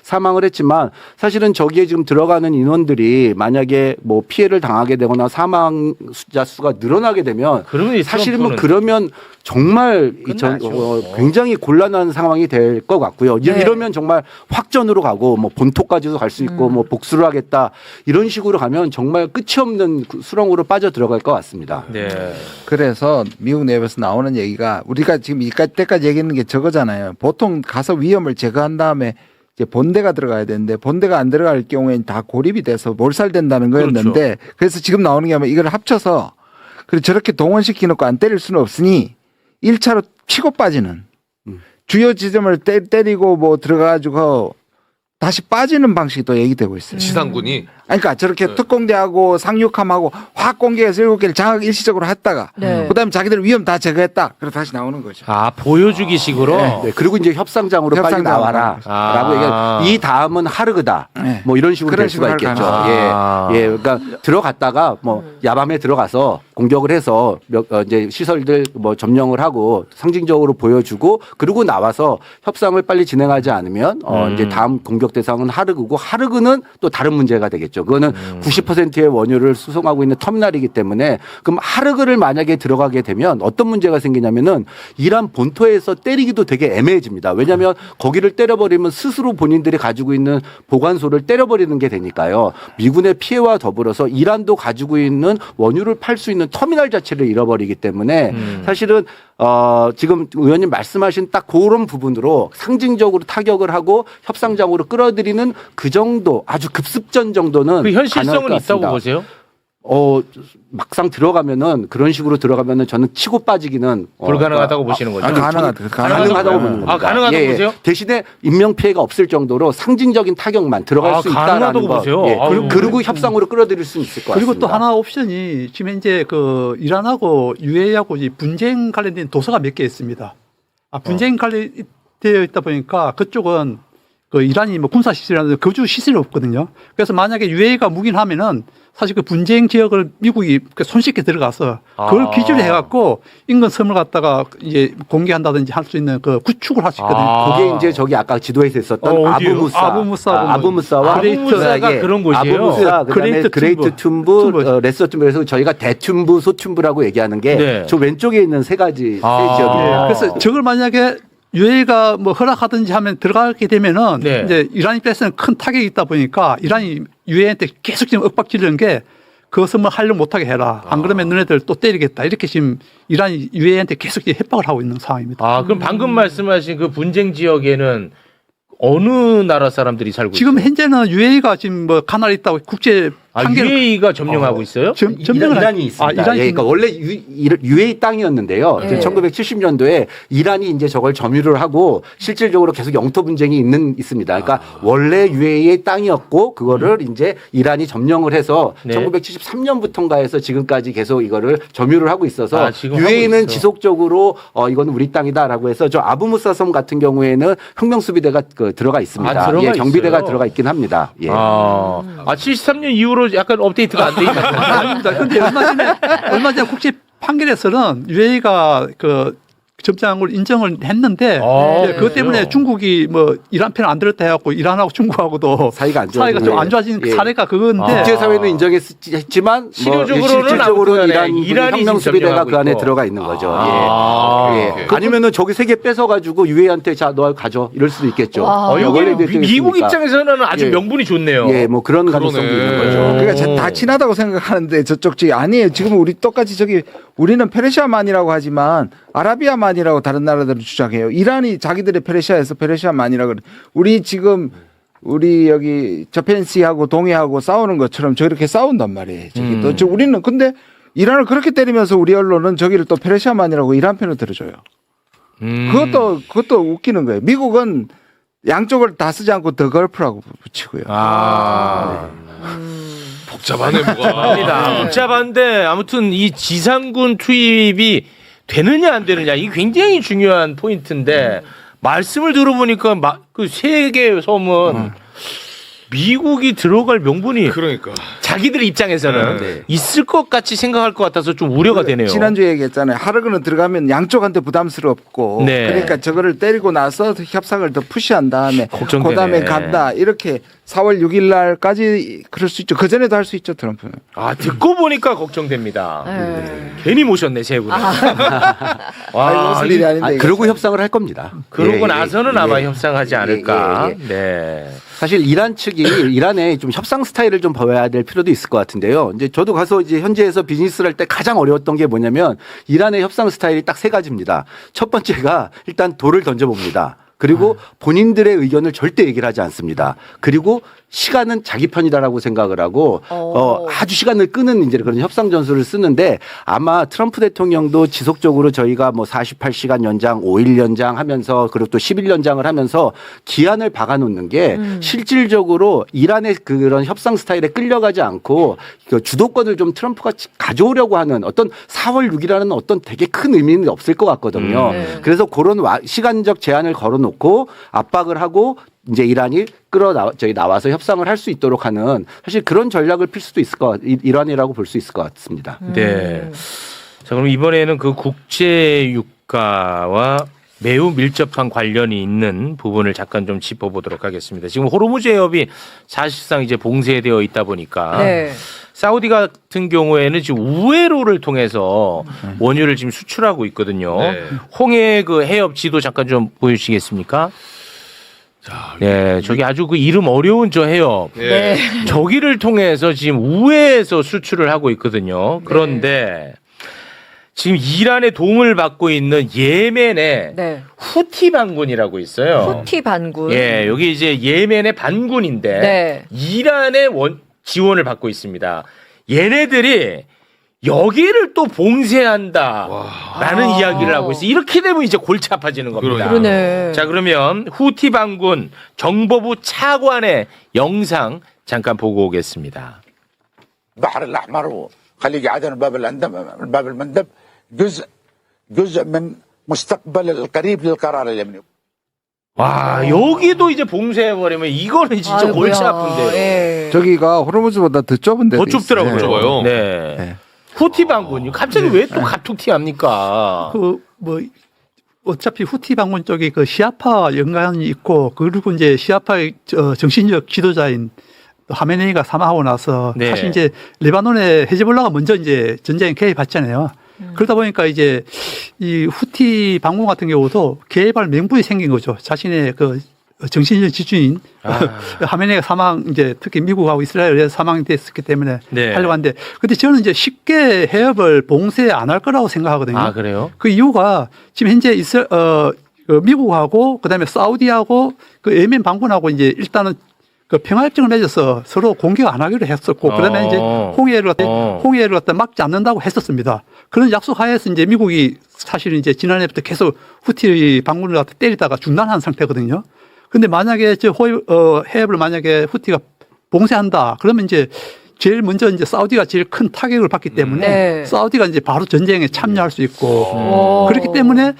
사망을 했지만 사실은 저기에 지금 들어가는 인원들이 만약에 뭐 피해를 당하게 되거나 사망 숫자 수가 늘어나게 되면
그러면 이
사실은 뭐
트럼프는
그러면 정말
끝나죠.
굉장히 곤란한 상황이 될 것 같고요.
네.
이러면 정말 확전으로 가고 뭐 본토까지도 갈 수 있고 뭐 복수를 하겠다 이런 식으로 가면 정말 끝이 없는 수렁으로 빠져 들어갈 것 같습니다.
네.
그래서 미국 내부에서 나오는 얘기가 우리가 지금 이때까지 얘기하는 게 저거잖아요. 보통 가서 위험을 제거한 다음에 이제 본대가 들어가야 되는데 본대가 안 들어갈 경우에는 다 고립이 돼서 몰살된다는 거였는데 그래서 지금 나오는 게 뭐냐면 이걸 합쳐서 그리고 저렇게 동원시켜 놓고 안 때릴 수는 없으니 1차로 치고 빠지는 주요 지점을 때리고 뭐 들어가가지고 다시 빠지는 방식이 또 얘기되고 있어요.
지상군이
아니, 그러니까 저렇게 특공대하고 상륙함하고 화학 공개해서 7개를 장악 일시적으로 했다가
네.
그다음에 자기들 위험 다 제거했다. 그래서 다시 나오는 거죠.
아, 보여주기 식으로.
네, 그리고 이제 협상장으로 빨리
협상장으로
나와라.
아.
라고 얘기하면 이 다음은 하르그다.
네.
뭐 이런 식으로
그런
될 수가
식으로 할
있겠죠.
가능성이.
예. 예. 그러니까 들어갔다가 뭐 야밤에 들어가서 공격을 해서 이제 시설들 뭐 점령을 하고 상징적으로 보여주고 그리고 나와서 협상을 빨리 진행하지 않으면 이제 다음 공격 대상은 하르그고 하르그는 또 다른 문제가 되겠죠. 그거는 90%의 원유를 수송하고 있는 터미널이기 때문에 그럼 하르그를 만약에 들어가게 되면 어떤 문제가 생기냐면은 이란 본토에서 때리기도 되게 애매해집니다. 왜냐하면 거기를 때려버리면 스스로 본인들이 가지고 있는 보관소를 때려버리는 게 되니까요. 미군의 피해와 더불어서 이란도 가지고 있는 원유를 팔 수 있는 터미널 자체를 잃어버리기 때문에 사실은 지금 의원님 말씀하신 딱 그런 부분으로 상징적으로 타격을 하고 협상장으로 끌어들이는 그 정도 아주 급습전 정도는
그
가능할
현실성은
것
있다고
같습니다.
보세요?
막상 들어가면은 그런 식으로 들어가면은 저는 치고 빠지기는
불가능하다고 보시는 거죠?
가능하다고 보는 겁니다.
아, 가능하다고 보세요?
대신에 인명 피해가 없을 정도로 상징적인 타격만 들어갈
아,
수 있다라는
가능하다고
거.
보세요?
예.
아유.
그리고 협상으로 끌어들일 수 있을 것
그리고
같습니다.
또 하나 옵션이 지금 현재 그 이란하고 UAE하고 이 분쟁 관련된 도서가 몇 개 있습니다. 분쟁 관련되어 있다 보니까 그쪽은 그 이란이 뭐 군사 시설이라든지 거주 시설이 없거든요. 그래서 만약에 UAE가 무기하면은 사실 그 분쟁 지역을 미국이 손쉽게 들어가서 그걸 기준으로 해갖고 인근 섬을 갖다가 이제 공개한다든지 할 수 있는 그 구축을 할 수 있거든요.
그게 이제 저기 아까 지도에서 있었던
어디요?
아부무사와
아부무사가 그런 곳이에요?
아부무사 그다음에 그레이트 툼브, 레서 툼브 그래서 저희가 대툼부, 소툼부라고 얘기하는 게 저 왼쪽에 있는 세 가지 세 지역입니다.
그래서 저걸 만약에 UAE가 뭐 허락하든지 하면 들어가게 되면은
네.
이제 이란 입장에서는 큰 타격이 있다 보니까 이란이 UAE한테 계속 지금 윽박 지르는 게 그 섬을 하려고 못하게 해라. 안 그러면 너네들 또 때리겠다. 이렇게 지금 이란이 UAE한테 계속 협박을 하고 있는 상황입니다.
아, 그럼 방금 말씀하신 그 분쟁 지역에는 어느 나라 사람들이 살고
지금
있어요?
현재는 UAE가 지금 뭐 가나에 있다고 국제 판결
UAE가 점령하고 있어요?
이란이 있습니다.
이란이
그러니까 원래 UAE 땅이었는데요.
네.
1970년도에 이란이 이제 저걸 점유를 하고 실질적으로 계속 영토 분쟁이 있습니다. 그러니까 원래 UAE의 땅이었고 그거를 이제 이란이 점령을 해서
네.
1973년부터인가 해서 지금까지 계속 이거를 점유를 하고 있어서
지금
UAE는
하고 있어.
지속적으로 이거는 우리 땅이다라고 해서 저 아부무사 섬 같은 경우에는 혁명수비대가 들어가 있습니다.
들어가
경비대가
있어요?
들어가 있긴 합니다. 예.
73년 이후로 약간 업데이트가 안 돼 있나?
아닙니다. 그런데 얼마 전에 국제 판결에서는 UAE가 그 점장을 인정을 했는데
네.
그것 때문에 중국이 뭐 이란 편을 안 들었다 해갖고 이란하고 중국하고도
사이가 안
좀
좋아지는
안 좋아진
예.
사례가 그건데
국제사회는 인정했지만
실효적으로는
이란이 혁명수비대가 그 안에 들어가 있는 거죠. 예. 아니면은 저기 세 개 뺏어가지고 유해한테 자 너 가져 이럴 수도 있겠죠.
여기 미국 입장에서는 아주
예.
명분이 좋네요.
예, 뭐 그런 가능성도 있는 거죠.
그러니까 다 친하다고 생각하는데 저쪽 쪽이 아니에요. 지금 우리 똑같이 저기 우리는 페르시아만이라고 하지만 아라비아만이라고 다른 나라들은 주장해요. 이란이 자기들의 페르시아에서 페르시아만이라고 그래. 우리 지금 우리 여기 저펜시하고 동해하고 싸우는 것처럼 저렇게 싸운단 말이에요. 저기 또 우리는 근데 이란을 그렇게 때리면서 우리 언론은 저기를 또 페르시아만이라고 이란 편을 들어줘요. 그것도 웃기는 거예요. 미국은 양쪽을 다 쓰지 않고 더 걸프라고 붙이고요.
복잡하네 뭐가.
아니다. 복잡한데 아무튼 이 지상군 투입이 되느냐 안 되느냐 이게 굉장히 중요한 포인트인데 말씀을 들어보니까 그 세 개 섬은 미국이 들어갈 명분이
그러니까.
자기들 입장에서는 있을 것 같이 생각할 것 같아서 좀 우려가 되네요.
지난주에 얘기했잖아요. 하르그는 들어가면 양쪽한테 부담스럽고
네.
그러니까 저거를 때리고 나서 협상을 더 푸시한 다음에
걱정되네.
그다음에 간다. 이렇게 4월 6일 날까지 그럴 수 있죠. 그전에도 할 수 있죠. 트럼프는.
듣고 보니까 걱정됩니다. 괜히 모셨네 세 분을.
아이고, 무슨 일이 아닌데. 이거.
그러고 협상을 할 겁니다.
그러고
예,
나서는
예.
아마 협상하지 않을까.
예.
네.
사실 이란 측이 이란의 좀 협상 스타일을 좀 봐야 될 필요도 있을 것 같은데요. 이제 저도 가서 이제 현지에서 비즈니스를 할 때 가장 어려웠던 게 뭐냐면 이란의 협상 스타일이 딱 세 가지입니다. 첫 번째가 일단 돌을 던져봅니다. 그리고 본인들의 의견을 절대 얘기를 하지 않습니다. 그리고 시간은 자기 편이다라고 생각을 하고 아주 시간을 끄는 이제 그런 협상 전술을 쓰는데 아마 트럼프 대통령도 지속적으로 저희가 뭐 48시간 연장, 5일 연장 하면서 그리고 또 10일 연장을 하면서 기한을 박아놓는 게 실질적으로 이란의 그런 협상 스타일에 끌려가지 않고 그 주도권을 좀 트럼프가 가져오려고 하는 어떤 4월 6일이라는 어떤 되게 큰 의미는 없을 것 같거든요. 그래서 그런 시간적 제한을 걸어놓고 압박을 하고 이제 이란이 나와서 협상을 할 수 있도록 하는 사실 그런 전략을 필 수도 있을 일환이라고 볼 수 있을 것 같습니다.
네. 자, 그럼 이번에는 그 국제 유가와 매우 밀접한 관련이 있는 부분을 잠깐 좀 짚어보도록 하겠습니다. 지금 호르무즈 해협이 사실상 이제 봉쇄되어 있다 보니까
네.
사우디 같은 경우에는 지금 우회로를 통해서 원유를 지금 수출하고 있거든요.
네.
홍해 그 해협 지도 잠깐 좀 보여주시겠습니까? 네, 저기 아주 그 이름 어려운 저 해협.
네.
저기를 통해서 지금 우회에서 수출을 하고 있거든요. 그런데 지금 이란의 도움을 받고 있는 예멘의
네.
후티 반군이라고 있어요.
후티 반군.
예, 여기 이제 예멘의 반군인데
네.
이란의 지원을 받고 있습니다. 얘네들이 여기를 또 봉쇄한다라는 이야기를 하고 있어요. 이렇게 되면 이제 골치 아파지는 겁니다.
그러네.
자, 그러면 후티 반군 정보부 차관의 영상 잠깐 보고 오겠습니다.
البحر الأحمر وخليج عدن وباب باب المندب جزء من مستقبل القريب للقرار اليمني.
와, 여기도 이제 봉쇄해버리면 이거는 진짜
아이고야.
골치 아픈데요.
예.
저기가 호르무즈보다 더 좁은 데도
더 좁더라고요.
있어요.
좁아요.
네.
네.
후티 반군이 갑자기 왜 또 갑툭튀 합니까?
그 뭐 어차피 후티 반군 쪽에 그 시아파 연관이 있고 그리고 이제 시아파의 정신적 지도자인 하메네이가 사망하고 나서
네.
사실 이제 레바논의 헤즈볼라가 먼저 이제 전쟁에 개입했잖아요. 그러다 보니까 이제 이 후티 반군 같은 경우도 개입할 명분이 생긴 거죠. 자신의 그 정신적 지주인 하메네이가 사망 이제 특히 미국하고 이스라엘에 사망됐었기 때문에
네.
하려고 하는데 근데 저는 이제 쉽게 해협을 봉쇄 안 할 거라고 생각하거든요.
아, 그래요?
그 이유가 지금 현재 그 미국하고 그다음에 사우디하고 그 예멘 반군하고 이제 일단은 그 평화협정을 맺어서 서로 공격 안 하기로 했었고 그다음에 이제 홍해를 갖다 막지 않는다고 했었습니다. 그런 약속 하에서 이제 미국이 사실 이제 지난해부터 계속 후티 반군을 갖다 때리다가 중단한 상태거든요. 근데 만약에 해협을 만약에 후티가 봉쇄한다 그러면 이제 제일 먼저 이제 사우디가 제일 큰 타격을 받기 때문에
네.
사우디가 이제 바로 전쟁에 참여할 수 있고 그렇기 때문에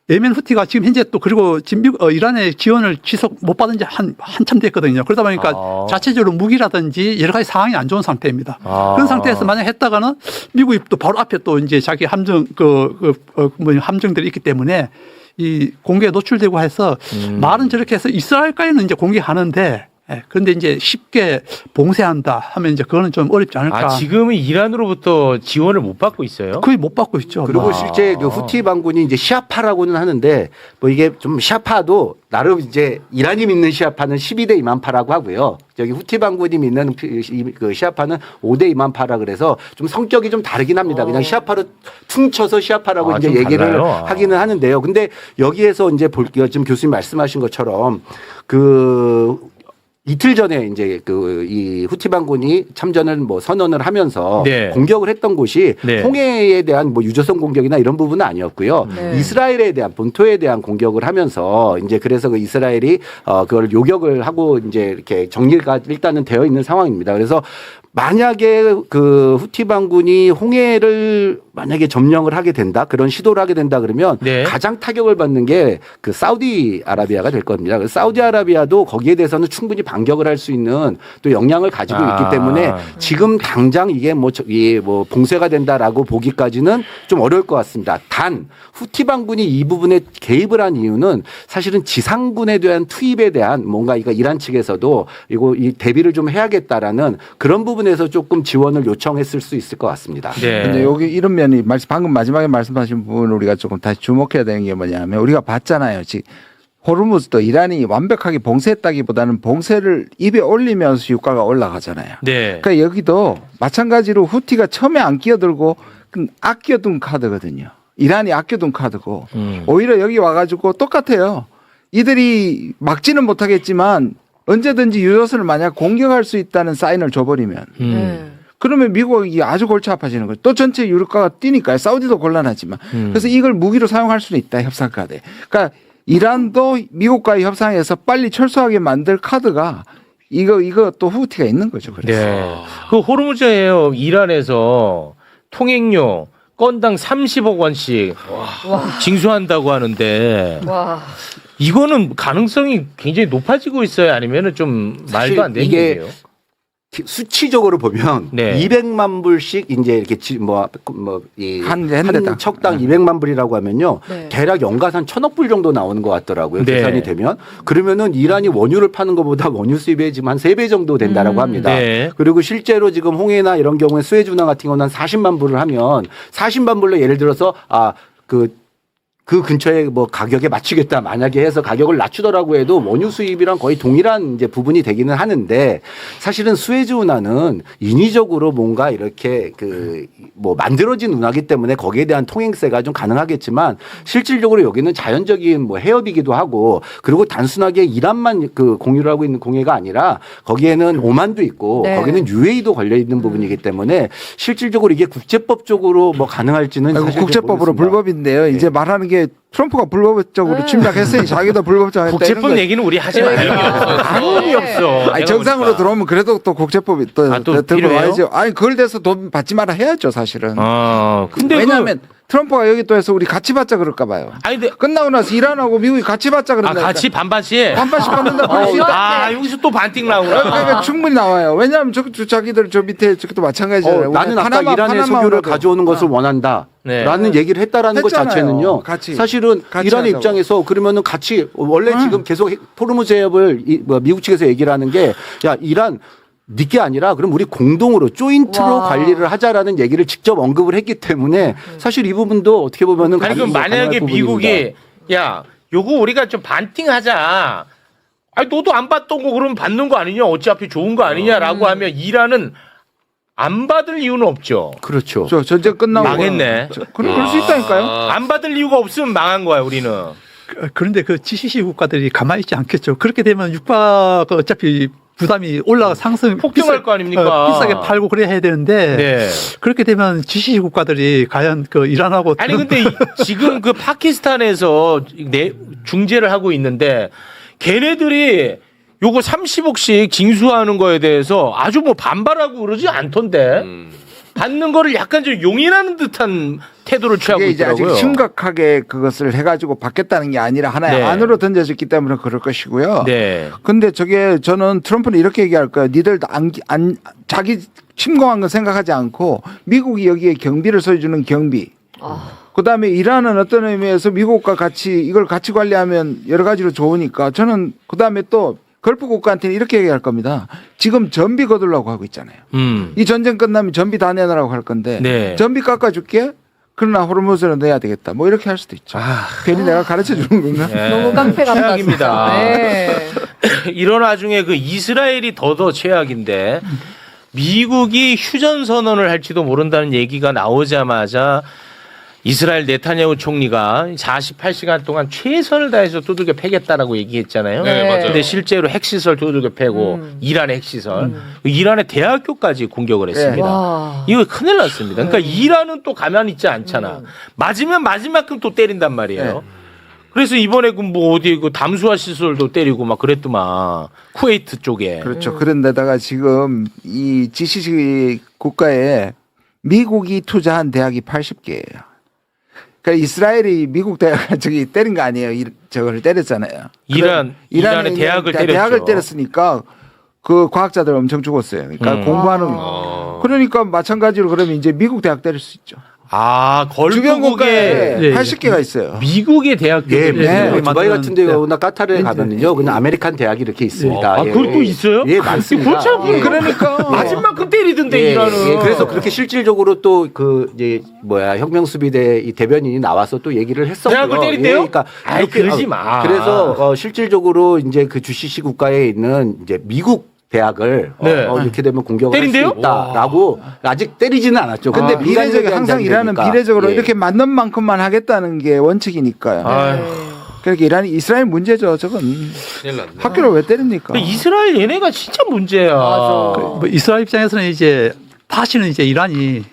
예멘 후티가 지금 현재 또 그리고 지금 이란의 지원을 지속 못 받은 지 한참 됐거든요. 그러다 보니까 자체적으로 무기라든지 여러 가지 상황이 안 좋은 상태입니다. 그런 상태에서 만약 했다가는 미국이 또 바로 앞에 또 이제 자기 함정들이 있기 때문에 이 공개에 노출되고 해서 말은 저렇게 해서 이스라엘까지는 이제 공개하는데 그런데 이제 쉽게 봉쇄한다 하면 이제 그거는 좀 어렵지 않을까.
아, 지금은 이란으로부터 지원을 못 받고 있어요?
거의 못 받고 있죠.
그리고 실제 그 후티 반군이 이제 시아파라고는 하는데 뭐 이게 좀 시아파도 나름 이제 이란이 믿는 시아파는 12대 이만파라고 하고요. 저기 후티 반군이 믿는 그 시아파는 5대 이만파라 그래서 좀 성격이 좀 다르긴 합니다. 그냥 시아파로 퉁쳐서 시아파라고 이제 얘기를
달라요?
하기는 하는데요. 근데 여기에서 이제 볼게요. 지금 교수님 말씀하신 것처럼 이틀 전에 이제 이 후티 반군이 참전을 뭐 선언을 하면서
네.
공격을 했던 곳이
네.
홍해에 대한 뭐 유조선 공격이나 이런 부분은 아니었고요.
네.
이스라엘에 대한 본토에 대한 공격을 하면서 이제 그래서 그 이스라엘이 그걸 요격을 하고 이제 이렇게 정리가 일단은 되어 있는 상황입니다. 그래서 만약에 그 후티 반군이 홍해를 만약에 점령을 하게 된다, 그런 시도를 하게 된다 그러면
네.
가장 타격을 받는 게 그 사우디아라비아가 될 겁니다. 사우디아라비아도 거기에 대해서는 충분히 반격을 할 수 있는 또 역량을 가지고 있기 때문에 지금 당장 이게 뭐 봉쇄가 된다라고 보기까지는 좀 어려울 것 같습니다. 단 후티 반군이 이 부분에 개입을 한 이유는 사실은 지상군에 대한 투입에 대한 뭔가 이란 측에서도 이 대비를 좀 해야겠다라는 그런 부분에서 조금 지원을 요청했을 수 있을 것 같습니다.
네.
근데 여기 이런 면이 방금 마지막에 말씀하신 부분 우리가 조금 다시 주목해야 되는 게 뭐냐면 우리가 봤잖아요. 지금 호르무즈도 이란이 완벽하게 봉쇄했다기보다는 봉쇄를 입에 올리면서 유가가 올라가잖아요.
네.
그러니까 여기도 마찬가지로 후티가 처음에 안 끼어들고 아껴둔 카드거든요. 이란이 아껴둔 카드고 오히려 여기 와가지고 똑같아요. 이들이 막지는 못하겠지만 언제든지 유조선을 만약 공격할 수 있다는 사인을 줘버리면 그러면 미국이 아주 골치 아파지는 거죠. 또 전체 유럽가가 뛰니까요. 사우디도 곤란하지만. 그래서 이걸 무기로 사용할 수는 있다. 협상카드에. 그러니까 이란도 미국과의 협상에서 빨리 철수하게 만들 카드가 이거 또 후티가 있는 거죠. 그래서.
네. 그 호르무즈해협 이란에서 통행료 건당 30억 원씩 징수한다고 하는데
와.
이거는 가능성이 굉장히 높아지고 있어요. 아니면은 좀 말도 안 되는
이게
얘기예요.
수치적으로 보면
네.
200만 불씩 이제 이렇게
한
척당 200만 불이라고 하면요.
네.
대략 연가산 1,000억 불 정도 나오는 것 같더라고요.
네.
계산이 되면. 그러면은 이란이 원유를 파는 것보다 원유 수입이 지금 한 3배 정도 된다라고 합니다.
네.
그리고 실제로 지금 홍해나 이런 경우에 수에즈 운항 같은 경우는 한 40만 불을 하면 40만 불로 예를 들어서 그 근처에 뭐 가격에 맞추겠다 만약에 해서 가격을 낮추더라고 해도 원유 수입이랑 거의 동일한 이제 부분이 되기는 하는데 사실은 수에즈 운하는 인위적으로 뭔가 이렇게 뭐 만들어진 운하기 때문에 거기에 대한 통행세가 좀 가능하겠지만 실질적으로 여기는 자연적인 뭐 해협이기도 하고 그리고 단순하게 이란만 그 공유를 하고 있는 공해가 아니라 거기에는 오만도 있고
네.
거기는 UAE도 걸려 있는 부분이기 때문에 실질적으로 이게 국제법적으로 뭐 가능할지는 사실 잘
국제법으로
모르겠습니다.
불법인데요. 이제 말하는 게 트럼프가 불법적으로 침략했으니 자기도 불법적으로 했다. 이런
국제법
거.
얘기는 우리 하지 말아요. 아무 의미 없어.
아니, 정상으로 들어오면 그래도 또 국제법이 또
또
들고
필요해요?
와야죠. 아니 그걸 대해서 돈 받지 마라 해야죠 사실은.
근데
왜냐하면 트럼프가 여기 또 해서 우리 같이 받자 그럴까 봐요.
아니 근데
끝나고 나서 이란하고 미국이 같이 받자 그런다.
같이 반반씩.
반반씩 받는다. 그럴 수 있다.
여기서 또 반띵 나오나.
그러니까 충분히 나와요. 왜냐하면 자기들 저 밑에 저것도 마찬가지잖아요.
나는 아까
파나마,
이란의 석유를
파나마라도.
가져오는 것을 원한다.
네.
라는 얘기를 했다라는 것
했잖아요.
자체는요.
같이.
사실은
같이
이란의
하자고.
입장에서 그러면은 같이 원래 지금 계속 포르무즈 해협을 미국 측에서 얘기를 하는 게 야 이란 니게 아니라 그럼 우리 공동으로 조인트로
와.
관리를 하자라는 얘기를 직접 언급을 했기 때문에 사실 이 부분도 어떻게 보면은
아니 그럼
가능할
만약에
부분입니다.
미국이 야 요거 우리가 좀 반띵하자. 아니 너도 안 받던 거 그러면 받는 거 아니냐? 어차피 좋은 거 아니냐라고 하면 이란은 안 받을 이유는 없죠.
그렇죠.
저 전쟁 끝나고
망했네.
그럴 수 있다니까요.
안 받을 이유가 없으면 망한 거야 우리는.
그런데 그 GCC 국가들이 가만히 있지 않겠죠. 그렇게 되면 유가가 어차피 부담이 올라가 상승
폭등할 거 아닙니까?
비싸게 팔고 그래야 해야 되는데
네.
그렇게 되면 GCC 국가들이 과연 그 이란하고
아니 근데 지금 그 파키스탄에서 중재를 하고 있는데 걔네들이 요거 30억씩 징수하는 거에 대해서 아주 뭐 반발하고 그러지 않던데 받는 거를 약간 좀 용인하는 듯한 태도를 취하고
이게 이제
있더라고요.
아직 심각하게 그것을 해가지고 받겠다는 게 아니라 하나의
네.
안으로 던져졌기 때문에 그럴 것이고요.
네.
근데 저는 트럼프는 이렇게 얘기할 거예요. 니들 자기 침공한 건 생각하지 않고 미국이 여기에 경비를 써주는 경비. 그다음에 이란은 어떤 의미에서 미국과 이걸 같이 관리하면 여러 가지로 좋으니까 저는 그다음에 또 걸프 국가한테는 이렇게 얘기할 겁니다. 지금 전비 거두려고 하고 있잖아요. 이 전쟁 끝나면 전비 다 내놔라고 할 건데
네.
전비 깎아줄게. 그러나 호르무즈는 내야 되겠다. 뭐 이렇게 할 수도 있죠. 괜히 내가 가르쳐 주는 건가?
네.
너무 깡패 같다.
최악입니다.
진짜. 네.
이런 와중에 그 이스라엘이 더 최악인데 미국이 휴전 선언을 할지도 모른다는 얘기가 나오자마자 이스라엘 네타냐후 총리가 48시간 동안 최선을 다해서 두들겨 패겠다라고 얘기했잖아요.
네, 맞아요.
근데 실제로 핵시설 두들겨 패고 이란의 핵시설, 이란의 대학교까지 공격을 했습니다.
와.
이거 큰일 났습니다. 그러니까 이란은 또 가만히 있지 않잖아. 맞으면 맞은 만큼 또 때린단 말이에요. 그래서 이번에 그 뭐 어디 그 담수화 시설도 때리고 막 그랬더만 쿠웨이트 쪽에.
그렇죠. 그런데다가 지금 이 GCC 국가에 미국이 투자한 대학이 80개예요. 그러니까 이스라엘이 미국 대학을 때린 거 아니에요. 저걸 때렸잖아요.
이란의 대학을 때렸죠.
대학을 때렸으니까 그 과학자들 엄청 죽었어요. 그러니까 공부하는. 그러니까 마찬가지로 그러면 이제 미국 대학 때릴 수 있죠. 주변 국가에
걸프국에
80개가 있어요.
미국의 대학교.
예,
네.
두바이 같은 데
네.
나 까타르에 가면은요, 그냥 아메리칸 대학이 이렇게 있습니다.
아, 그걸 또 있어요?
예, 많습니다.
그렇지 않고
예.
그러니까 맞은 만큼 때리던데
예,
이란은.
예, 그래서 그렇게 실질적으로 또 이제 혁명수비대 이 대변인이 나와서 또 얘기를 했었고요.
대학을 때린대요?
그러니까
아이,
이렇게,
그러지 마.
그래서 실질적으로 이제 그 GCC 국가에 있는 이제 미국 대학을
네.
이렇게 되면 공격을 할 수
때린대요?
있다라고 아직 때리지는 않았죠.
근데
민간인에
비례적
대한
항상
이야기니까.
이란은 비례적으로
예.
이렇게 맞는 만큼만 하겠다는 게 원칙이니까요.
아유.
그러니까 이란이 이스라엘 문제죠. 저건
큰일 났네.
학교를 왜 때립니까?
이스라엘 얘네가 진짜 문제야.
맞아.
뭐 이스라엘 입장에서는 이제 다시는 이제 이란이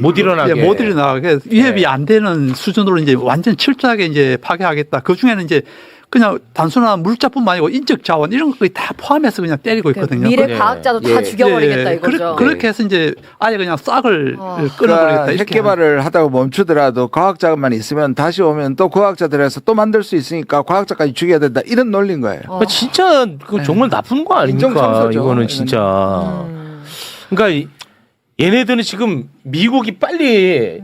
못 일어나게.
못 일어나게 위협이 안 되는 수준으로 이제 완전 철저하게 이제 파괴하겠다. 그 중에는 이제 그냥 단순한 물자뿐만 아니고 인적 자원 이런 것까지 다 포함해서 그냥 때리고 있거든요.
미래
예.
과학자도 다
예.
죽여버리겠다
예.
이거죠.
그렇게 해서 이제 아예 그냥 싹을 끊어버리겠다.
그러니까 핵
이렇게
개발을 하다가 멈추더라도 과학자만 있으면 다시 오면 또 과학자들에서 또 만들 수 있으니까 과학자까지 죽여야 된다. 이런 논리인 거예요.
진짜 그 정말 나쁜 거 아닙니까?
인정청소죠.
이거는 진짜. 그러니까 얘네들은 지금 미국이 빨리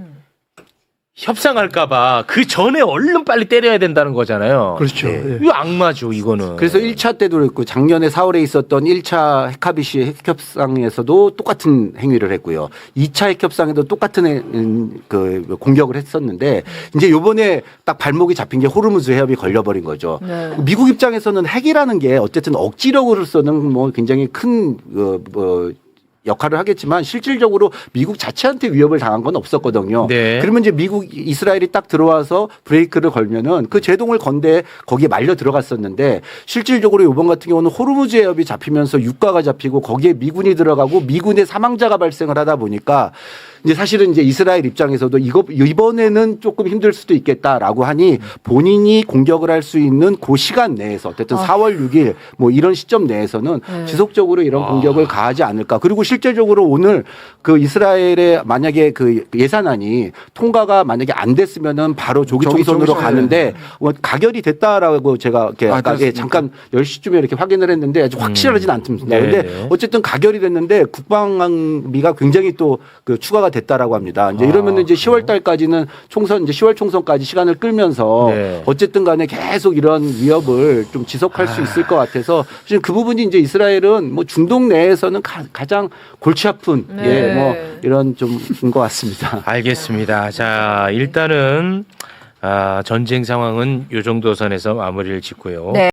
협상할까봐 그 전에 얼른 빨리 때려야 된다는 거잖아요.
그렇죠.
네.
예.
이거 악마죠, 이거는.
그래서 1차 때도 그랬고 작년에 4월에 있었던 1차 핵합의시 핵협상에서도 똑같은 행위를 했고요. 2차 핵협상에도 똑같은 그 공격을 했었는데 이제 요번에 딱 발목이 잡힌 게 호르무즈 해협이 걸려버린 거죠.
네.
미국 입장에서는 핵이라는 게 어쨌든 억지력으로서는 뭐 굉장히 큰 역할을 하겠지만 실질적으로 미국 자체한테 위협을 당한 건 없었거든요.
네.
그러면 이제 이스라엘이 딱 들어와서 브레이크를 걸면은 그 제동을 건데 거기에 말려 들어갔었는데 실질적으로 이번 같은 경우는 호르무즈 해협이 잡히면서 유가가 잡히고 거기에 미군이 들어가고 미군의 사망자가 발생을 하다 보니까 이제 사실은 이제 이스라엘 입장에서도 이번에는 조금 힘들 수도 있겠다라고 하니 본인이 공격을 할 수 있는 그 시간 내에서 어쨌든 4월 6일 뭐 이런 시점 내에서는 지속적으로 이런 공격을 가하지 않을까. 그리고 실제적으로 오늘 그 이스라엘의 만약에 그 예산안이 통과가 만약에 안 됐으면은 바로 조기 총선으로
총선.
가는데 뭐 가결이 됐다라고 제가 이렇게 아까
됐습니까?
잠깐 10시쯤에 이렇게 확인을 했는데 아주 확실하진 않습니다.
네,
근데
네.
어쨌든 가결이 됐는데 국방비가 굉장히 또 그 추가가 됐다라고 합니다. 이제 이러면 이제 10월 달까지는 총선 이제 10월 총선까지 시간을 끌면서
네.
어쨌든 간에 계속 이런 위협을 좀 지속할 수 있을 것 같아서 사실 그 부분이 이제 이스라엘은 뭐 중동 내에서는 가장 골치 아픈
네.
예, 뭐 이런 좀인 것 같습니다.
알겠습니다. 자, 일단은 전쟁 상황은 요 정도 선에서 마무리를 짓고요.
네.